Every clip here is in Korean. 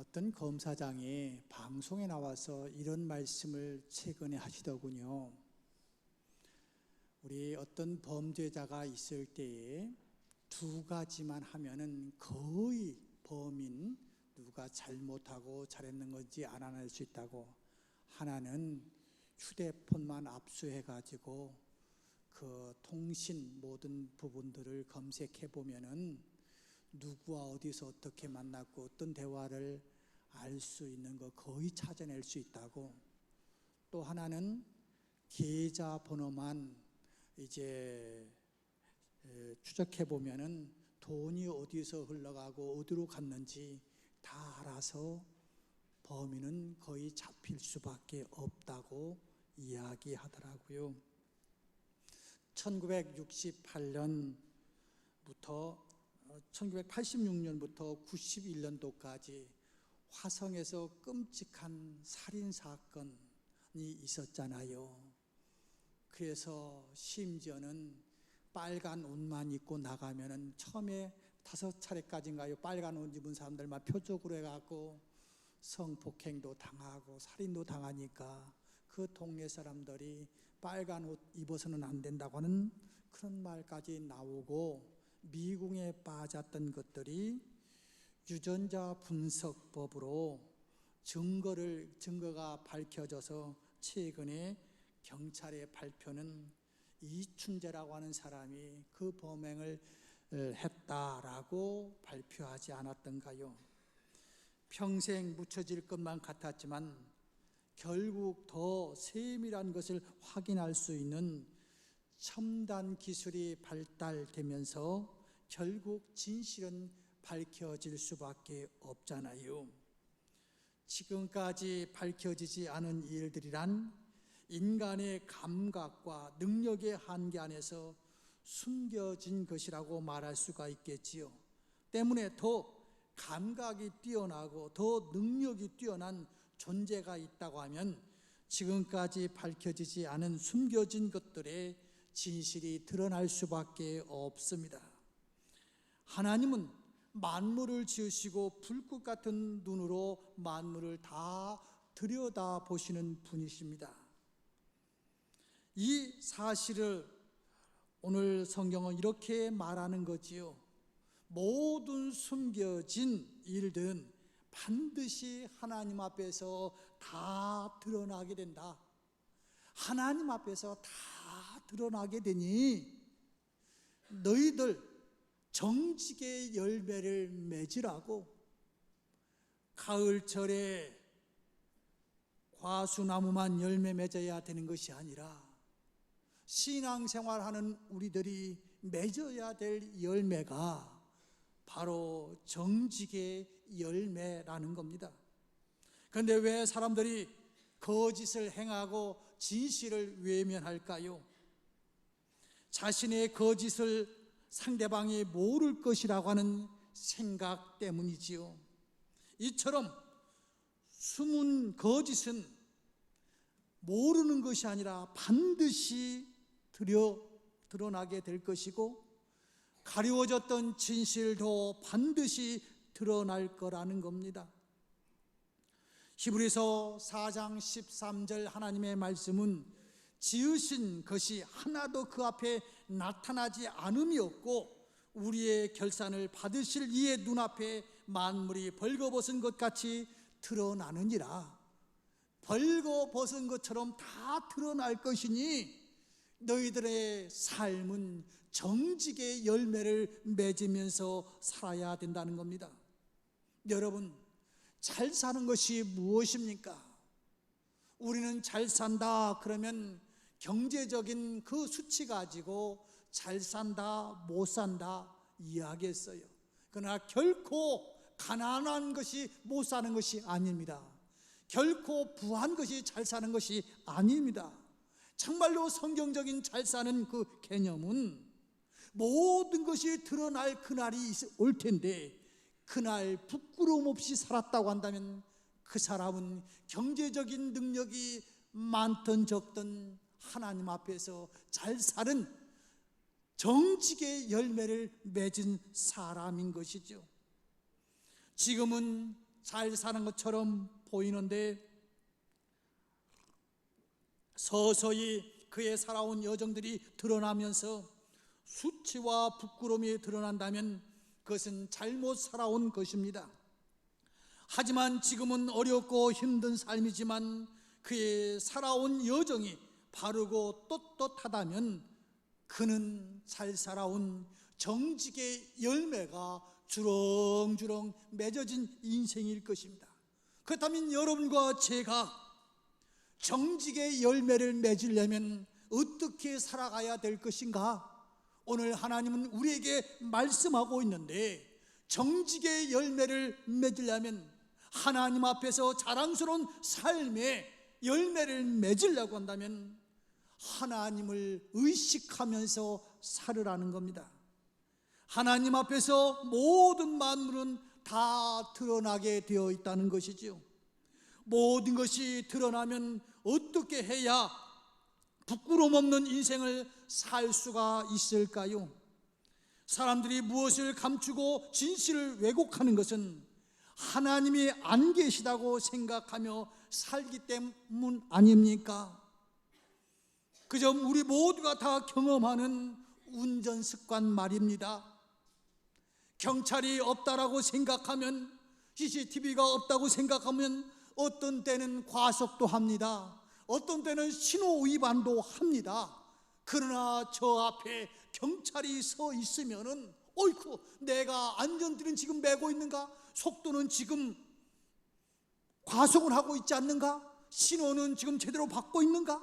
어떤 검사장이 방송에 나와서 이런 말씀을 최근에 하시더군요. 우리 어떤 범죄자가 있을 때에 두 가지만 하면은 거의 범인 누가 잘못하고 잘했는 건지 알아낼 수 있다고. 하나는 휴대폰만 압수해 가지고 그 통신 모든 부분들을 검색해 보면은 누구와 어디서 어떻게 만났고 어떤 대화를 알 수 있는 거 거의 찾아낼 수 있다고. 또 하나는 계좌번호만 이제 추적해 보면은 돈이 어디서 흘러가고 어디로 갔는지 다 알아서 범인은 거의 잡힐 수밖에 없다고 이야기하더라고요. 1986년부터 91년도까지 화성에서 끔찍한 살인사건이 있었잖아요. 그래서 심지어는 빨간 옷만 입고 나가면은 처음에 5차례까지인가요? 빨간 옷 입은 사람들만 표적으로 해갖고 성폭행도 당하고 살인도 당하니까 그 동네 사람들이 빨간 옷 입어서는 안 된다고 하는 그런 말까지 나오고, 미궁에 빠졌던 것들이 유전자 분석법으로 증거가 밝혀져서 최근에 경찰의 발표는 이춘재라고 하는 사람이 그 범행을 했다라고 발표하지 않았던가요? 평생 묻혀질 것만 같았지만 결국 더 세밀한 것을 확인할 수 있는 첨단 기술이 발달되면서 결국 진실은 밝혀질 수밖에 없잖아요. 지금까지 밝혀지지 않은 일들이란 인간의 감각과 능력의 한계 안에서 숨겨진 것이라고 말할 수가 있겠지요. 때문에 더 감각이 뛰어나고 더 능력이 뛰어난 존재가 있다고 하면 지금까지 밝혀지지 않은 숨겨진 것들의 진실이 드러날 수밖에 없습니다. 하나님은 만물을 지으시고 불꽃 같은 눈으로 만물을 다 들여다보시는 분이십니다. 이 사실을 오늘 성경은 이렇게 말하는 거지요. 모든 숨겨진 일들은 반드시 하나님 앞에서 다 드러나게 된다. 하나님 앞에서 다 드러나게 되니 너희들 정직의 열매를 맺으라고. 가을철에 과수나무만 열매 맺어야 되는 것이 아니라 신앙생활하는 우리들이 맺어야 될 열매가 바로 정직의 열매라는 겁니다. 그런데 왜 사람들이 거짓을 행하고 진실을 외면할까요? 자신의 거짓을 상대방이 모를 것이라고 하는 생각 때문이지요. 이처럼 숨은 거짓은 모르는 것이 아니라 반드시 드러나게 될 것이고, 가리워졌던 진실도 반드시 드러날 거라는 겁니다. 히브리서 4장 13절 하나님의 말씀은 지으신 것이 하나도 그 앞에 나타나지 않음이 없고 우리의 결산을 받으실 이의 눈앞에 만물이 벌거벗은 것 같이 드러나느니라. 벌거벗은 것처럼 다 드러날 것이니 너희들의 삶은 정직의 열매를 맺으면서 살아야 된다는 겁니다. 여러분, 잘 사는 것이 무엇입니까? 우리는 잘 산다 그러면 경제적인 그 수치 가지고 잘 산다 못 산다 이야기했어요. 그러나 결코 가난한 것이 못 사는 것이 아닙니다. 결코 부한 것이 잘 사는 것이 아닙니다. 정말로 성경적인 잘 사는 그 개념은 모든 것이 드러날 그날이 올 텐데, 그날 부끄러움 없이 살았다고 한다면 그 사람은 경제적인 능력이 많든 적든 하나님 앞에서 잘 사는 정직의 열매를 맺은 사람인 것이죠. 지금은 잘 사는 것처럼 보이는데 서서히 그의 살아온 여정들이 드러나면서 수치와 부끄러움이 드러난다면 그것은 잘못 살아온 것입니다. 하지만 지금은 어렵고 힘든 삶이지만 그의 살아온 여정이 바르고 떳떳하다면 그는 잘 살아온 정직의 열매가 주렁주렁 맺어진 인생일 것입니다. 그렇다면 여러분과 제가 정직의 열매를 맺으려면 어떻게 살아가야 될 것인가? 오늘 하나님은 우리에게 말씀하고 있는데, 정직의 열매를 맺으려면 하나님 앞에서 자랑스러운 삶의 열매를 맺으려고 한다면 하나님을 의식하면서 살으라는 겁니다. 하나님 앞에서 모든 만물은 다 드러나게 되어 있다는 것이지요. 모든 것이 드러나면 어떻게 해야 부끄러움 없는 인생을 살 수가 있을까요? 사람들이 무엇을 감추고 진실을 왜곡하는 것은 하나님이 안 계시다고 생각하며 살기 때문 아닙니까? 그저 우리 모두가 다 경험하는 운전 습관 말입니다. 경찰이 없다라고 생각하면, CCTV가 없다고 생각하면 어떤 때는 과속도 합니다. 어떤 때는 신호 위반도 합니다. 그러나 저 앞에 경찰이 서 있으면은 어이쿠, 내가 안전띠는 지금 매고 있는가? 속도는 지금 과속을 하고 있지 않는가? 신호는 지금 제대로 받고 있는가?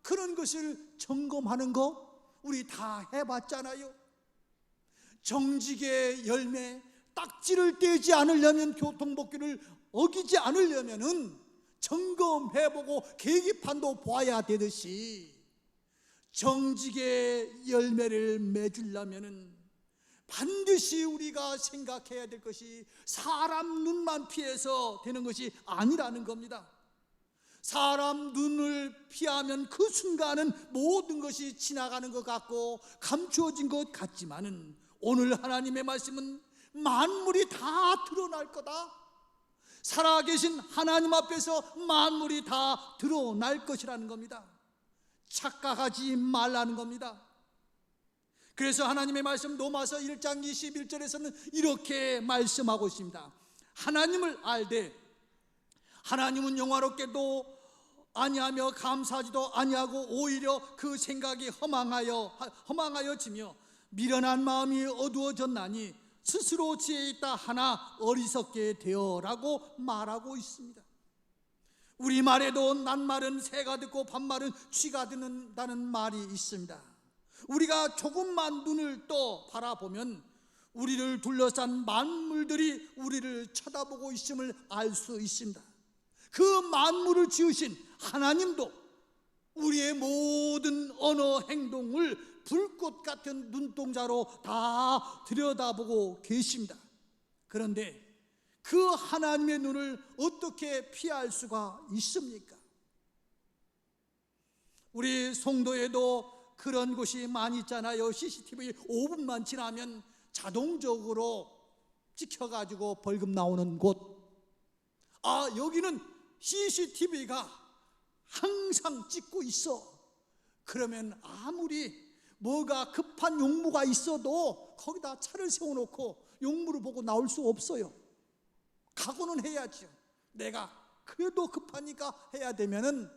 그런 것을 점검하는 거 우리 다 해봤잖아요. 정직의 열매, 딱지를 떼지 않으려면, 교통법규를 어기지 않으려면은 점검해보고 계기판도 보아야 되듯이 정직의 열매를 맺으려면은 반드시 우리가 생각해야 될 것이 사람 눈만 피해서 되는 것이 아니라는 겁니다. 사람 눈을 피하면 그 순간은 모든 것이 지나가는 것 같고 감추어진 것 같지만은 오늘 하나님의 말씀은 만물이 다 드러날 거다. 살아계신 하나님 앞에서 만물이 다 드러날 것이라는 겁니다. 착각하지 말라는 겁니다. 그래서 하나님의 말씀 로마서 1장 21절에서는 이렇게 말씀하고 있습니다. 하나님을 알되 하나님은 영화롭게도 아니하며 감사하지도 아니하고 오히려 그 생각이 허망하여지며 미련한 마음이 어두워졌나니 스스로 지혜 있다 하나 어리석게 되어라고 말하고 있습니다. 우리말에도 낱말은 새가 듣고 반말은 쥐가 듣는다는 말이 있습니다. 우리가 조금만 눈을 떠 바라보면 우리를 둘러싼 만물들이 우리를 쳐다보고 있음을 알 수 있습니다. 그 만물을 지으신 하나님도 우리의 모든 언어 행동을 불꽃 같은 눈동자로 다 들여다보고 계십니다. 그런데 그 하나님의 눈을 어떻게 피할 수가 있습니까? 우리 송도에도 그런 곳이 많이 있잖아요. CCTV 5분만 지나면 자동적으로 찍혀가지고 벌금 나오는 곳. 아, 여기는 CCTV가 항상 찍고 있어. 그러면 아무리 뭐가 급한 용무가 있어도 거기다 차를 세워놓고 용무를 보고 나올 수 없어요. 각오는 해야죠. 내가 그래도 급하니까 해야 되면은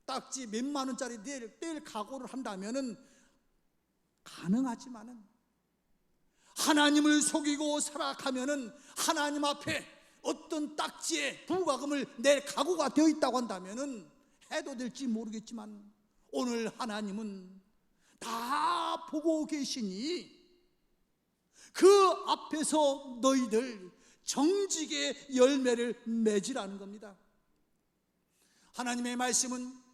딱지 몇만 원짜리 뗄 각오를 한다면은 가능하지만은 하나님을 속이고 살아가면은 하나님 앞에 어떤 딱지에 부과금을 낼 각오가 되어 있다고 한다면은 해도 될지 모르겠지만 오늘 하나님은 다 보고 계시니 그 앞에서 너희들 정직의 열매를 맺으라는 겁니다. 하나님의 말씀은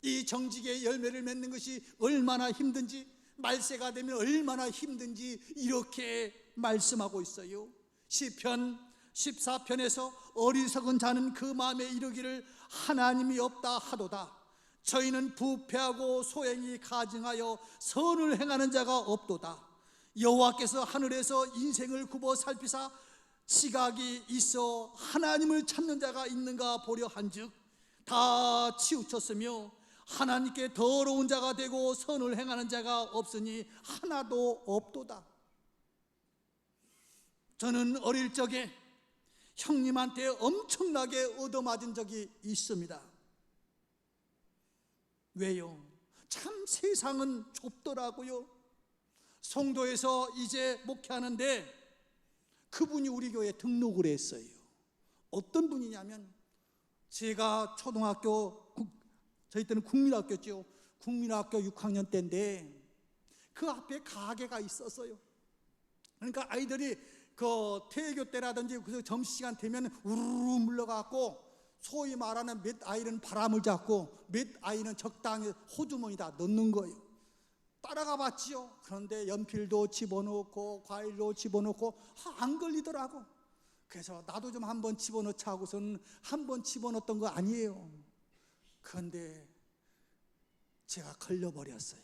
이 정직의 열매를 맺는 것이 얼마나 힘든지, 말세가 되면 얼마나 힘든지 이렇게 말씀하고 있어요. 시편 14편에서 어리석은 자는 그 마음에 이르기를 하나님이 없다 하도다. 저희는 부패하고 소행이 가증하여 선을 행하는 자가 없도다. 여호와께서 하늘에서 인생을 굽어 살피사 지각이 있어 하나님을 찾는 자가 있는가 보려 한즉 다 치우쳤으며 하나님께 더러운 자가 되고 선을 행하는 자가 없으니 하나도 없도다. 저는 어릴 적에 형님한테 엄청나게 얻어맞은 적이 있습니다. 왜요? 참 세상은 좁더라고요. 송도에서 이제 목회하는데 그분이 우리 교회에 등록을 했어요. 어떤 분이냐면, 제가 초등학교, 저희 때는 국민학교죠. 국민학교 6학년 때인데 그 앞에 가게가 있었어요. 그러니까 아이들이 그 퇴교 때라든지 그 점심시간 되면 우르르 물러가고, 소위 말하는 몇 아이는 바람을 잡고 몇 아이는 적당히 호주머니다 넣는 거예요. 따라가 봤지요. 그런데 연필도 집어넣고 과일도 집어넣고 안 걸리더라고. 그래서 나도 좀 한번 집어넣자 하고서는 한번 집어넣었던 거 아니에요. 그런데 제가 걸려버렸어요.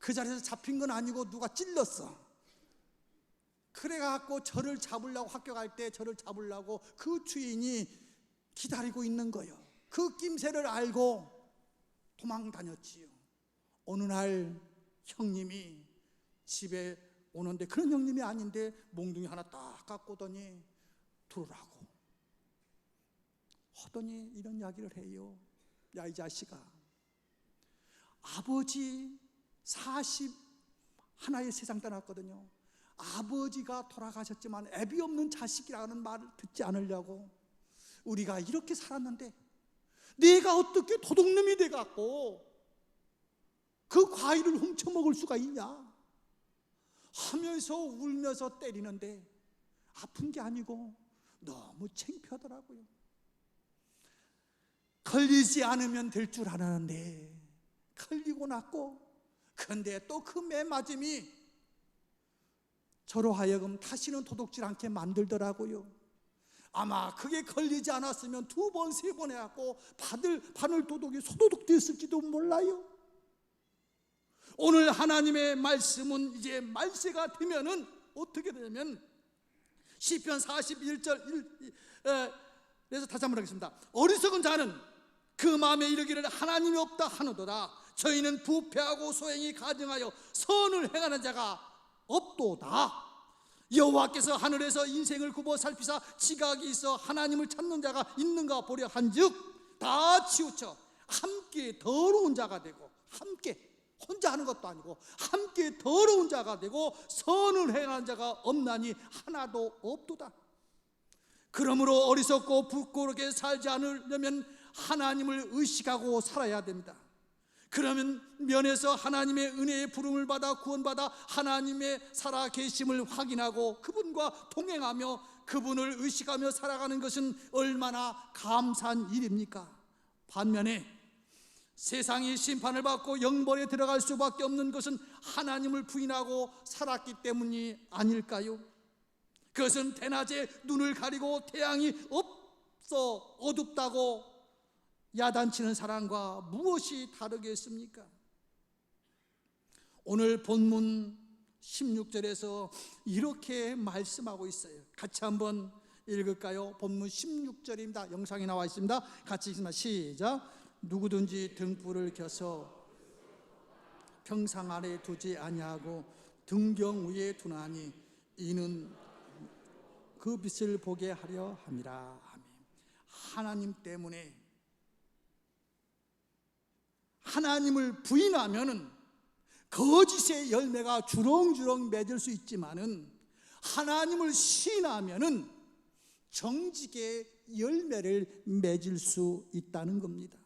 그 자리에서 잡힌 건 아니고 누가 찔렀어. 그래갖고 저를 잡으려고, 학교 갈 때 저를 잡으려고 그 주인이 기다리고 있는 거예요. 그 낌새를 알고 도망 다녔지요. 어느 날 형님이 집에 오는데, 그런 형님이 아닌데 몽둥이 하나 딱 갖고 오더니 들어라고 하더니 이런 이야기를 해요. 야, 이 자식아, 아버지 41에 세상 떠났거든요. 아버지가 돌아가셨지만 애비 없는 자식이라는 말을 듣지 않으려고 우리가 이렇게 살았는데 내가 어떻게 도둑놈이 돼갖고 그 과일을 훔쳐먹을 수가 있냐 하면서 울면서 때리는데, 아픈 게 아니고 너무 창피하더라고요. 걸리지 않으면 될 줄 알았는데 걸리고 났고, 그런데 또 그 매맞음이 저로 하여금 다시는 도둑질 않게 만들더라고요. 아마 그게 걸리지 않았으면 2번, 3번 해갖고 바늘 도둑이 소도둑 됐을지도 몰라요. 오늘 하나님의 말씀은 이제 말세가 되면은 어떻게 되냐면, 시편 41절 1에서 다시 한번 하겠습니다. 어리석은 자는 그 마음에 이르기를 하나님이 없다 하노도다. 저희는 부패하고 소행이 가증하여 선을 행하는 자가 없도다. 여호와께서 하늘에서 인생을 굽어 살피사 지각이 있어 하나님을 찾는 자가 있는가 보려 한즉 다 치우쳐 함께 더러운 자가 되고, 함께 혼자 하는 것도 아니고 함께 더러운 자가 되고 선을 행하는 자가 없나니 하나도 없도다. 그러므로 어리석고 부끄럽게 살지 않으려면 하나님을 의식하고 살아야 됩니다. 그러면 면에서 하나님의 은혜의 부름을 받아 구원받아 하나님의 살아계심을 확인하고 그분과 동행하며 그분을 의식하며 살아가는 것은 얼마나 감사한 일입니까? 반면에 세상이 심판을 받고 영벌에 들어갈 수밖에 없는 것은 하나님을 부인하고 살았기 때문이 아닐까요? 그것은 대낮에 눈을 가리고 태양이 없어 어둡다고 야단치는 사람과 무엇이 다르겠습니까? 오늘 본문 16절에서 이렇게 말씀하고 있어요. 같이 한번 읽을까요? 본문 16절입니다. 영상에 나와 있습니다. 같이 읽습니다. 시작. 누구든지 등불을 켜서 평상 아래 두지 아니하고 등경 위에 두나니 이는 그 빛을 보게 하려 함이라. 아멘. 하나님 때문에, 하나님을 부인하면은 거짓의 열매가 주렁주렁 맺을 수 있지만은 하나님을 신하면은 정직의 열매를 맺을 수 있다는 겁니다.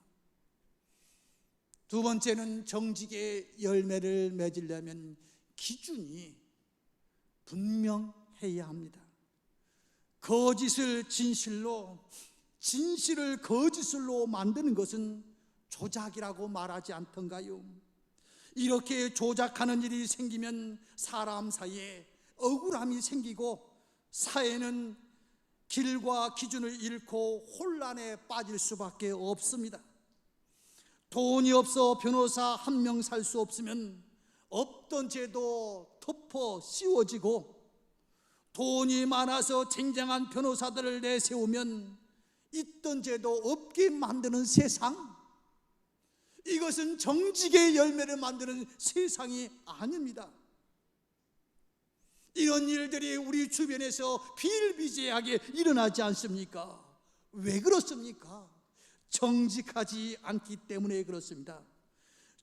두 번째는 정직의 열매를 맺으려면 기준이 분명해야 합니다. 거짓을 진실로, 진실을 거짓으로 만드는 것은 조작이라고 말하지 않던가요? 이렇게 조작하는 일이 생기면 사람 사이에 억울함이 생기고 사회는 길과 기준을 잃고 혼란에 빠질 수밖에 없습니다. 돈이 없어 변호사 한 명 살 수 없으면 없던 죄도 덮어 씌워지고, 돈이 많아서 쟁쟁한 변호사들을 내세우면 있던 죄도 없게 만드는 세상, 이것은 정직의 열매를 만드는 세상이 아닙니다. 이런 일들이 우리 주변에서 비일비재하게 일어나지 않습니까? 왜 그렇습니까? 정직하지 않기 때문에 그렇습니다.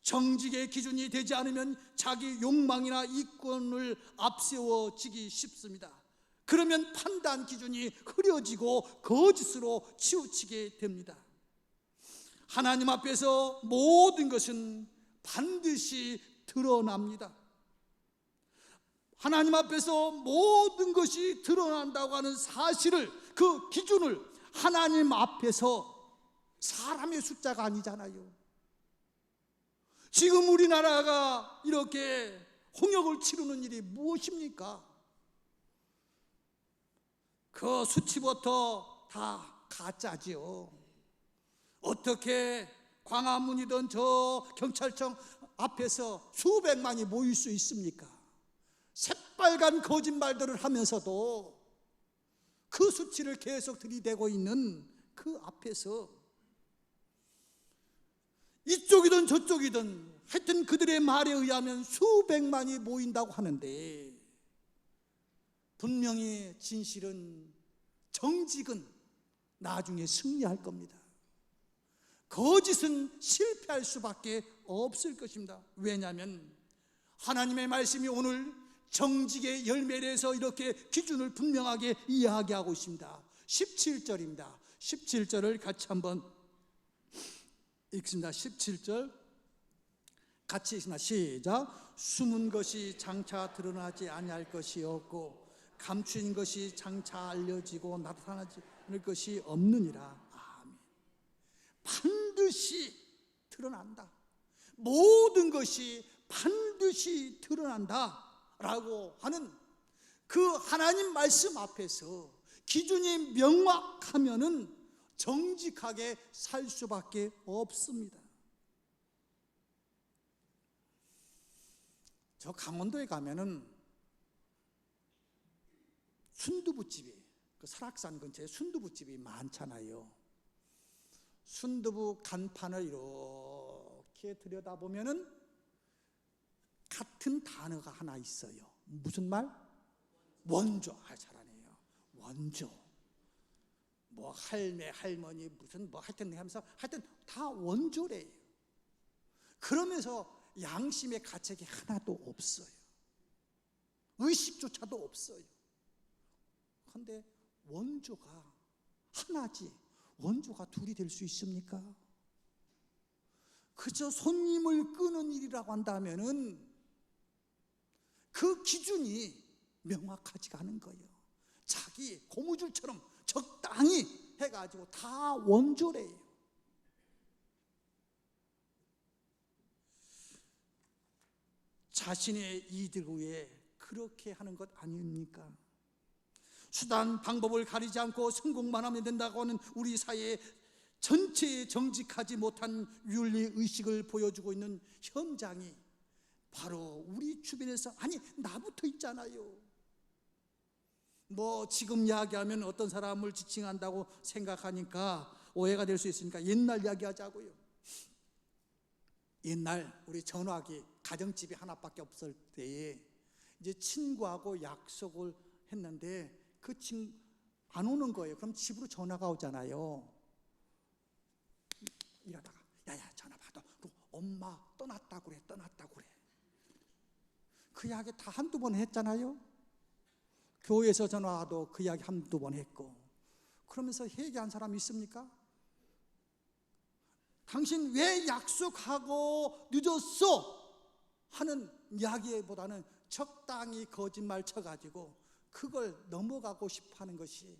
정직의 기준이 되지 않으면 자기 욕망이나 이권을 앞세워지기 쉽습니다. 그러면 판단 기준이 흐려지고 거짓으로 치우치게 됩니다. 하나님 앞에서 모든 것은 반드시 드러납니다. 하나님 앞에서 모든 것이 드러난다고 하는 사실을, 그 기준을 하나님 앞에서, 사람의 숫자가 아니잖아요. 지금 우리나라가 이렇게 홍역을 치르는 일이 무엇입니까? 그 수치부터 다 가짜지요. 어떻게 광화문이든 저 경찰청 앞에서 수백만이 모일 수 있습니까? 새빨간 거짓말들을 하면서도 그 수치를 계속 들이대고 있는 그 앞에서 이쪽이든 저쪽이든 하여튼 그들의 말에 의하면 수백만이 모인다고 하는데, 분명히 진실은, 정직은 나중에 승리할 겁니다. 거짓은 실패할 수밖에 없을 것입니다. 왜냐하면 하나님의 말씀이 오늘 정직의 열매에 대해서 이렇게 기준을 분명하게 이야기하고 있습니다. 17절입니다. 17절을 같이 한번 읽습니다. 17절 같이 읽습니다. 시작. 숨은 것이 장차 드러나지 아니할 것이 없고 감추인 것이 장차 알려지고 나타나지 않을 것이 없느니라. 아멘. 반드시 드러난다. 모든 것이 반드시 드러난다 라고 하는 그 하나님 말씀 앞에서 기준이 명확하면은 정직하게 살 수밖에 없습니다. 저 강원도에 가면은 순두부집이, 그 설악산 근처에 순두부집이 많잖아요. 순두부 간판을 이렇게 들여다보면은 같은 단어가 하나 있어요. 무슨 말? 원조. 잘하네요. 원조. 뭐 할매, 할머니, 무슨 뭐 하여튼 하면서 하여튼 다 원조래요. 그러면서 양심의 가책이 하나도 없어요. 의식조차도 없어요. 그런데 원조가 하나지 원조가 둘이 될 수 있습니까? 그저 손님을 끄는 일이라고 한다면은 그 기준이 명확하지가 않은 거예요. 자기 고무줄처럼 적당히 해가지고 다 원조래요. 자신의 이득을 위해 그렇게 하는 것 아닙니까? 수단 방법을 가리지 않고 성공만 하면 된다고 하는 우리 사회의 전체에 정직하지 못한 윤리의식을 보여주고 있는 현장이 바로 우리 주변에서, 아니 나부터 있잖아요. 뭐 지금 이야기하면 어떤 사람을 지칭한다고 생각하니까 오해가 될 수 있으니까 옛날 이야기하자고요. 옛날 우리 전화기 가정집이 하나밖에 없을 때에 이제 친구하고 약속을 했는데 그 친구 안 오는 거예요. 그럼 집으로 전화가 오잖아요. 이러다가 야야 전화 받아. 엄마 떠났다고 그래. 그 이야기 다 한두 번 했잖아요. 교회에서 전화와도 그 이야기 한두 번 했고, 그러면서 회개한 사람 있습니까? 당신 왜 약속하고 늦었어? 하는 이야기보다는 적당히 거짓말 쳐가지고 그걸 넘어가고 싶어하는 것이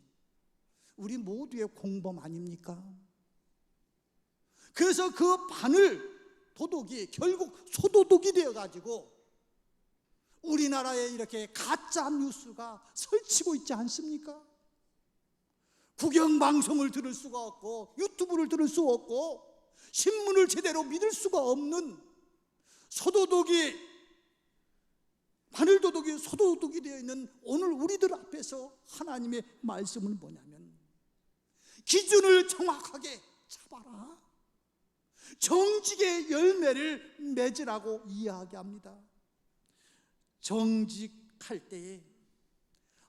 우리 모두의 공범 아닙니까? 그래서 그 바늘 도둑이 결국 소도둑이 되어가지고 우리나라에 이렇게 가짜 뉴스가 설치고 있지 않습니까? 국영방송을 들을 수가 없고 유튜브를 들을 수 없고 신문을 제대로 믿을 수가 없는 소도둑이 바늘도둑이 소도둑이 되어 있는 오늘 우리들 앞에서 하나님의 말씀은 뭐냐면, 기준을 정확하게 잡아라, 정직의 열매를 맺으라고 이야기합니다. 정직할 때에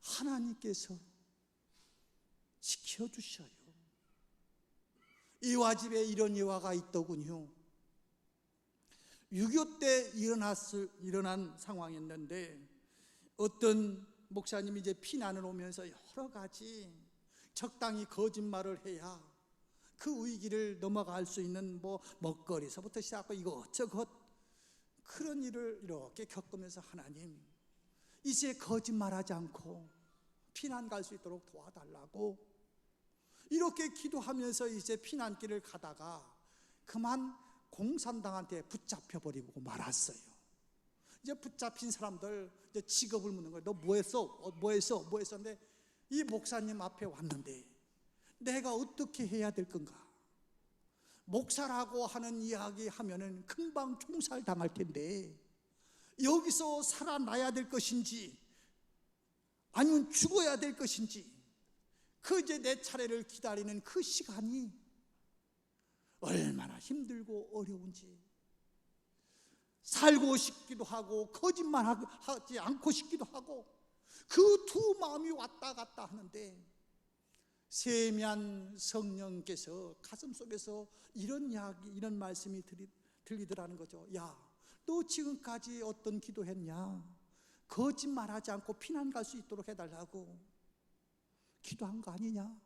하나님께서 지켜주셔요. 이와 집에 이런 예화가 있더군요. 6.25 때 일어난 상황이었는데, 어떤 목사님이 이제 피난을 오면서 여러 가지 적당히 거짓말을 해야 그 위기를 넘어갈 수 있는 먹거리서부터 시작하고 이것저것 그런 일을 이렇게 겪으면서, 하나님 이제 거짓말하지 않고 피난 갈 수 있도록 도와달라고 이렇게 기도하면서 이제 피난길을 가다가 그만 공산당한테 붙잡혀버리고 말았어요. 이제 붙잡힌 사람들 이제 직업을 묻는 거예요. 너 뭐 했어? 뭐 했어? 근데 이 목사님 앞에 왔는데 내가 어떻게 해야 될 건가? 목사라고 하는 이야기 하면은 금방 총살 당할 텐데 여기서 살아나야 될 것인지 아니면 죽어야 될 것인지, 그 이제 내 차례를 기다리는 그 시간이 얼마나 힘들고 어려운지, 살고 싶기도 하고 거짓말하지 않고 싶기도 하고, 그 두 마음이 왔다 갔다 하는데 세미한 성령께서 가슴속에서 이런 이야기, 이런 말씀이 들리더라는 거죠. 야, 너 지금까지 어떤 기도했냐? 거짓말하지 않고 피난 갈 수 있도록 해달라고 기도한 거 아니냐?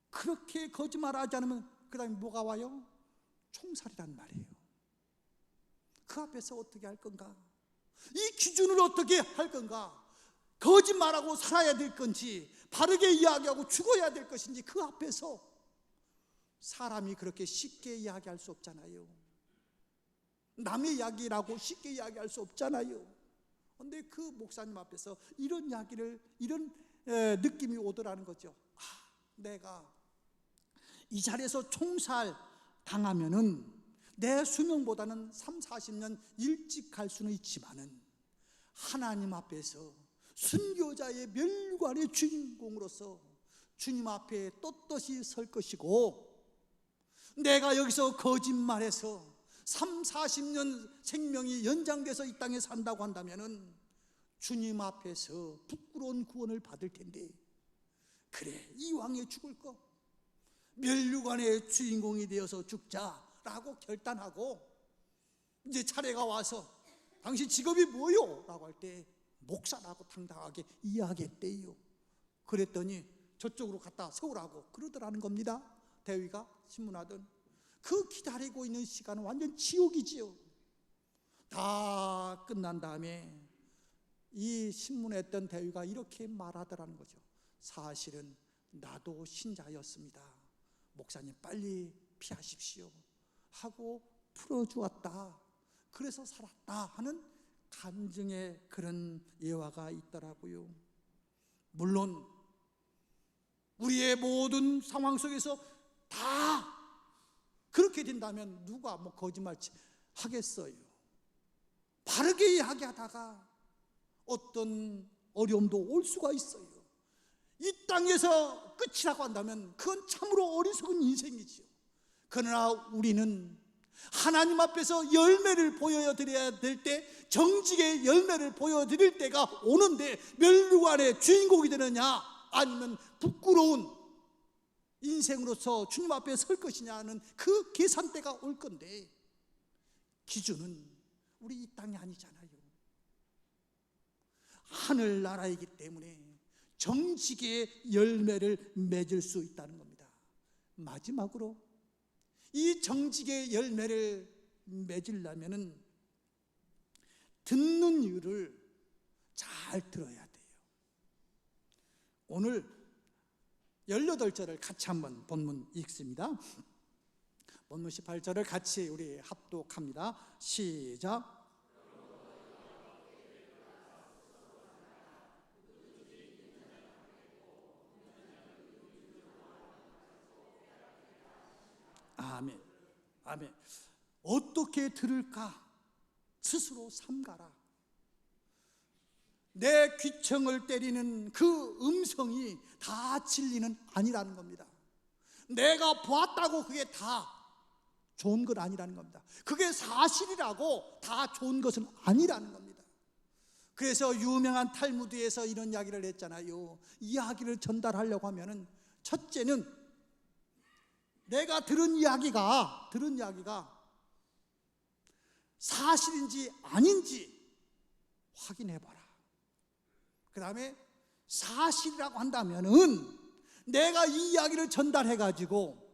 그렇게 거짓말하지 않으면 그 다음에 뭐가 와요? 총살이란 말이에요. 그 앞에서 어떻게 할 건가? 이 기준을 어떻게 할 건가? 거짓말하고 살아야 될 건지, 바르게 이야기하고 죽어야 될 것인지, 그 앞에서 사람이 그렇게 쉽게 이야기할 수 없잖아요. 남의 이야기라고 쉽게 이야기할 수 없잖아요. 그런데 그 목사님 앞에서 이런 이야기를, 이런 느낌이 오더라는 거죠. 내가 이 자리에서 총살 당하면은 내 수명보다는 30-40년 일찍 갈 수는 있지만은 하나님 앞에서 순교자의 멸관의 주인공으로서 주님 앞에 떳떳이 설 것이고, 내가 여기서 거짓말해서 30-40년 생명이 연장돼서 이 땅에 산다고 한다면은 주님 앞에서 부끄러운 구원을 받을 텐데, 그래 이왕에 죽을 거 멸류관의 주인공이 되어서 죽자라고 결단하고, 이제 차례가 와서 당신 직업이 뭐요? 라고 할 때 목사라고 당당하게 이야기했대요. 그랬더니 저쪽으로 갔다 서우라고 그러더라는 겁니다. 대위가 신문하던 그 기다리고 있는 시간은 완전 지옥이지요. 다 끝난 다음에 이 신문했던 대위가 이렇게 말하더라는 거죠. 사실은 나도 신자였습니다. 목사님 빨리 피하십시오 하고 풀어주었다. 그래서 살았다 하는 간증의 그런 예화가 있더라고요. 물론 우리의 모든 상황 속에서 다 그렇게 된다면 누가 거짓말 하겠어요? 바르게 이야기하다가 어떤 어려움도 올 수가 있어요. 이 땅에서 끝이라고 한다면 그건 참으로 어리석은 인생이지요. 그러나 우리는 하나님 앞에서 열매를 보여드려야 될 때, 정직의 열매를 보여드릴 때가 오는데, 멸류관의 주인공이 되느냐 아니면 부끄러운 인생으로서 주님 앞에 설 것이냐는 그 계산대가 올 건데, 기준은 우리 이 땅이 아니잖아요. 하늘나라이기 때문에 정직의 열매를 맺을 수 있다는 겁니다. 마지막으로 이 정직의 열매를 맺으려면 듣는 이유를 잘 들어야 돼요. 오늘 18절을 같이 한번 본문 읽습니다. 본문 18절을 같이 우리 합독합니다. 시작. 아멘. 아멘. 어떻게 들을까? 스스로 삼가라. 내 귀청을 때리는 그 음성이 다 진리는 아니라는 겁니다. 내가 보았다고 그게 다 좋은 건 아니라는 겁니다. 그게 사실이라고 다 좋은 것은 아니라는 겁니다. 그래서 유명한 탈무드에서 이런 이야기를 했잖아요. 이야기를 전달하려고 하면은 첫째는 내가 들은 이야기가 사실인지 아닌지 확인해봐라. 그 다음에 사실이라고 한다면은 내가 이 이야기를 전달해가지고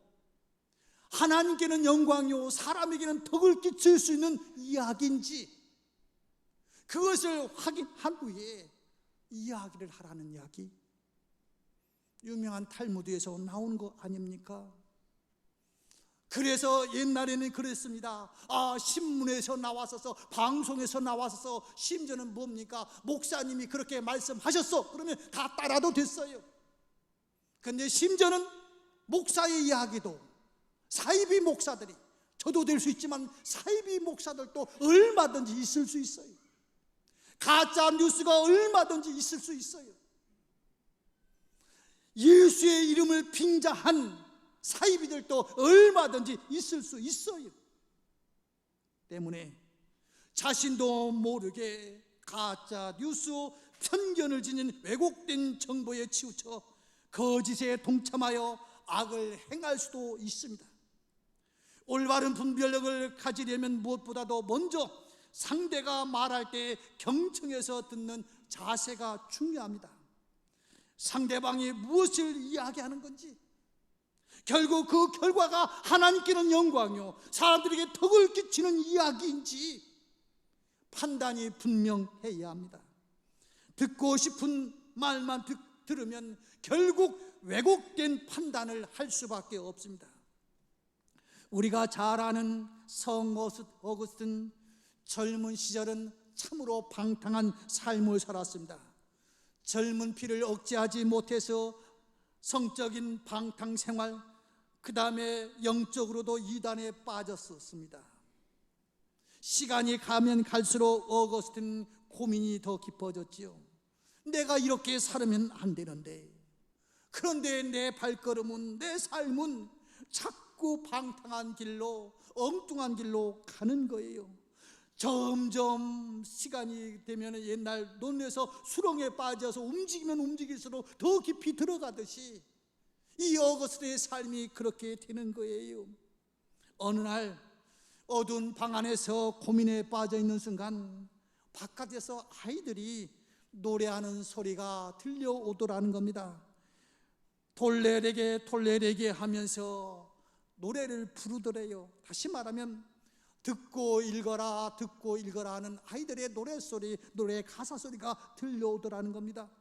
하나님께는 영광이요 사람에게는 덕을 끼칠 수 있는 이야기인지 그것을 확인한 후에 이야기를 하라는 이야기. 유명한 탈무드에서 나온 거 아닙니까? 그래서 옛날에는 그랬습니다. 신문에서 나왔어서 방송에서 나왔어서 심지어는 뭡니까? 목사님이 그렇게 말씀하셨어. 그러면 다 따라도 됐어요. 근데 심지어는 목사의 이야기도 사이비 목사들이, 저도 될 수 있지만 사이비 목사들도 얼마든지 있을 수 있어요. 가짜 뉴스가 얼마든지 있을 수 있어요. 예수의 이름을 빙자한 사이비들도 얼마든지 있을 수 있어요. 때문에 자신도 모르게 가짜 뉴스, 편견을 지닌 왜곡된 정보에 치우쳐 거짓에 동참하여 악을 행할 수도 있습니다. 올바른 분별력을 가지려면 무엇보다도 먼저 상대가 말할 때 경청해서 듣는 자세가 중요합니다. 상대방이 무엇을 이야기하는 건지, 결국 그 결과가 하나님께는 영광이요 사람들에게 덕을 끼치는 이야기인지 판단이 분명해야 합니다. 듣고 싶은 말만 들으면 결국 왜곡된 판단을 할 수밖에 없습니다. 우리가 잘 아는 성 어거스틴, 젊은 시절은 참으로 방탕한 삶을 살았습니다. 젊은 피를 억제하지 못해서 성적인 방탕 생활, 그 다음에 영적으로도 이단에 빠졌었습니다. 시간이 가면 갈수록 어거스틴 고민이 더 깊어졌지요. 내가 이렇게 살면 안 되는데, 그런데 내 발걸음은, 내 삶은 자꾸 방탕한 길로, 엉뚱한 길로 가는 거예요. 점점 시간이 되면 옛날 논에서 수렁에 빠져서 움직이면 움직일수록 더 깊이 들어가듯이 이 어거스틴의 삶이 그렇게 되는 거예요. 어느 날 어두운 방 안에서 고민에 빠져 있는 순간 바깥에서 아이들이 노래하는 소리가 들려오더라는 겁니다. 돌레레게 돌레레게 하면서 노래를 부르더래요. 다시 말하면 듣고 읽어라 듣고 읽어라 하는 아이들의 노래소리, 노래의 가사 소리가 들려오더라는 겁니다.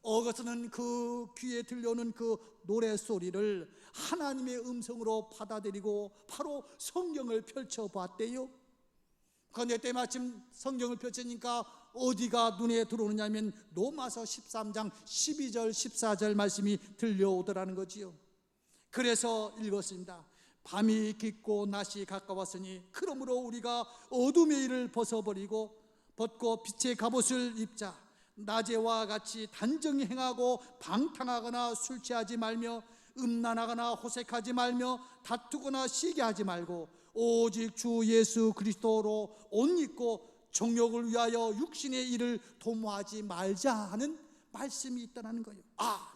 어거스틴은 그 귀에 들려오는 그 노래소리를 하나님의 음성으로 받아들이고 바로 성경을 펼쳐봤대요. 그런데 때마침 성경을 펼치니까 어디가 눈에 들어오느냐면 로마서 13장 12절 14절 말씀이 들려오더라는 거지요. 그래서 읽었습니다. 밤이 깊고 낮이 가까웠으니 그러므로 우리가 어둠의 일을 벗고 빛의 갑옷을 입자. 낮에와 같이 단정히 행하고 방탕하거나 술 취하지 말며 음란하거나 호색하지 말며 다투거나 시기하지 말고 오직 주 예수 그리스도로 옷 입고 정욕을 위하여 육신의 일을 도모하지 말자 하는 말씀이 있다는 거예요.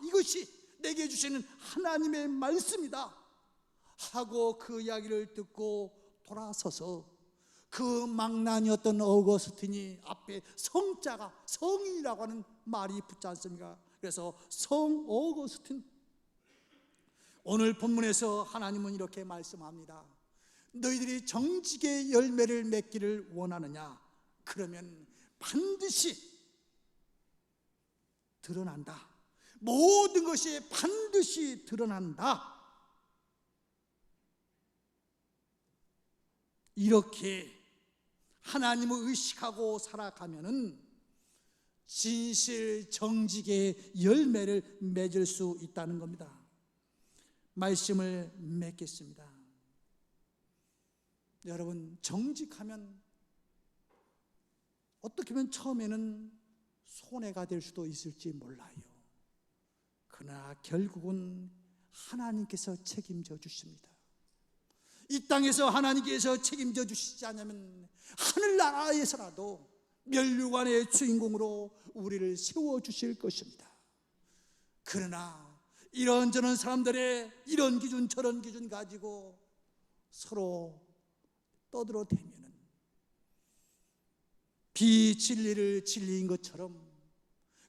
이것이 내게 주시는 하나님의 말씀이다 하고 그 이야기를 듣고 돌아서서 그 망나니였던 어거스틴이 앞에 성자가 성인이라고 하는 말이 붙지 않습니까? 그래서 성 어거스틴. 오늘 본문에서 하나님은 이렇게 말씀합니다. 너희들이 정직의 열매를 맺기를 원하느냐? 그러면 반드시 드러난다. 모든 것이 반드시 드러난다. 이렇게 하나님을 의식하고 살아가면은 진실 정직의 열매를 맺을 수 있다는 겁니다. 말씀을 맺겠습니다. 여러분, 정직하면 어떻게 보면 처음에는 손해가 될 수도 있을지 몰라요. 그러나 결국은 하나님께서 책임져 주십니다. 이 땅에서 하나님께서 책임져 주시지 않으면 하늘나라에서라도 면류관의 주인공으로 우리를 세워주실 것입니다. 그러나 이런저런 사람들의 이런 기준 저런 기준 가지고 서로 떠들어대면은 비진리를 진리인 것처럼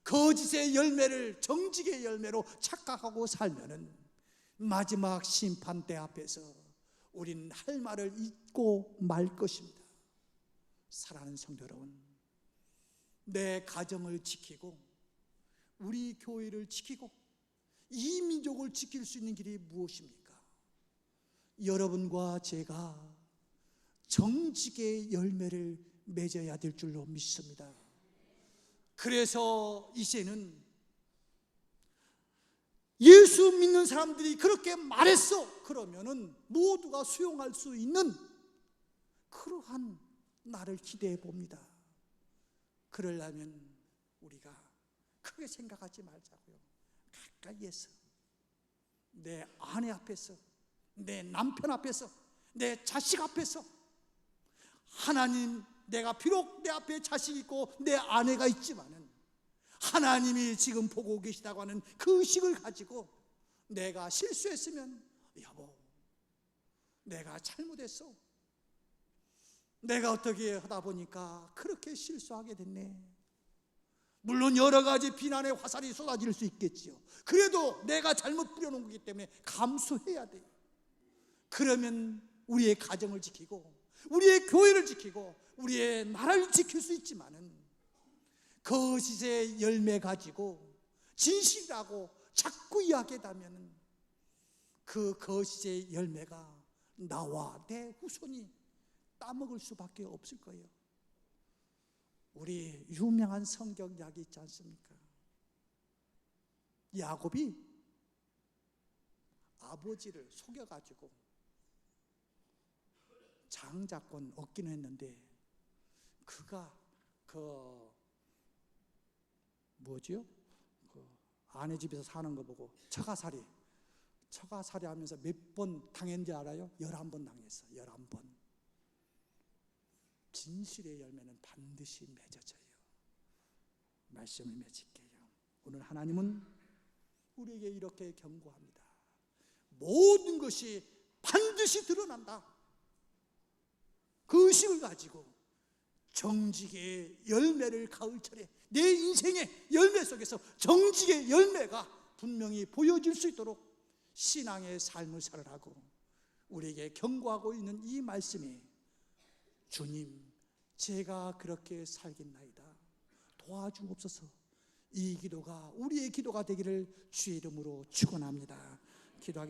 거짓의 열매를 정직의 열매로 착각하고 살면은 마지막 심판대 앞에서 우리는 할 말을 잊고 말 것입니다. 사랑하는 성도 여러분, 내 가정을 지키고 우리 교회를 지키고 이 민족을 지킬 수 있는 길이 무엇입니까? 여러분과 제가 정직의 열매를 맺어야 될 줄로 믿습니다. 그래서 이제는 예수 믿는 사람들이 그렇게 말했어 그러면은 모두가 수용할 수 있는 그러한 날을 기대해 봅니다. 그러려면 우리가 크게 생각하지 말자고요. 가까이에서 내 아내 앞에서, 내 남편 앞에서, 내 자식 앞에서 하나님, 내가 비록 내 앞에 자식이 있고 내 아내가 있지만은 하나님이 지금 보고 계시다고 하는 그 의식을 가지고 내가 실수했으면 여보, 내가 잘못했어. 내가 어떻게 하다 보니까 그렇게 실수하게 됐네. 물론 여러 가지 비난의 화살이 쏟아질 수 있겠지요. 그래도 내가 잘못 뿌려놓은 거기 때문에 감수해야 돼요. 그러면 우리의 가정을 지키고 우리의 교회를 지키고 우리의 나라를 지킬 수 있지만은 거짓의 열매 가지고 진실이라고 자꾸 이야기하다면 그 거짓의 열매가 나와 내 후손이 따먹을 수밖에 없을 거예요. 우리 유명한 성경 이야기 있지 않습니까? 야곱이 아버지를 속여가지고 장자권 얻긴 했는데 그가 아내 집에서 사는 거 보고 처가살이 하면서 몇 번 당했는지 알아요? 11번 당했어. 11번. 진실의 열매는 반드시 맺어져요. 말씀을 맺을게요. 오늘 하나님은 우리에게 이렇게 경고합니다. 모든 것이 반드시 드러난다. 그 의식을 가지고 정직의 열매를 가을철에 내 인생의 열매 속에서 정직의 열매가 분명히 보여질 수 있도록 신앙의 삶을 살아가고 우리에게 경고하고 있는 이 말씀이 주님, 제가 그렇게 살겠나이다. 도와주옵소서. 이 기도가 우리의 기도가 되기를 주의 이름으로 축원합니다. 기도하겠습니다.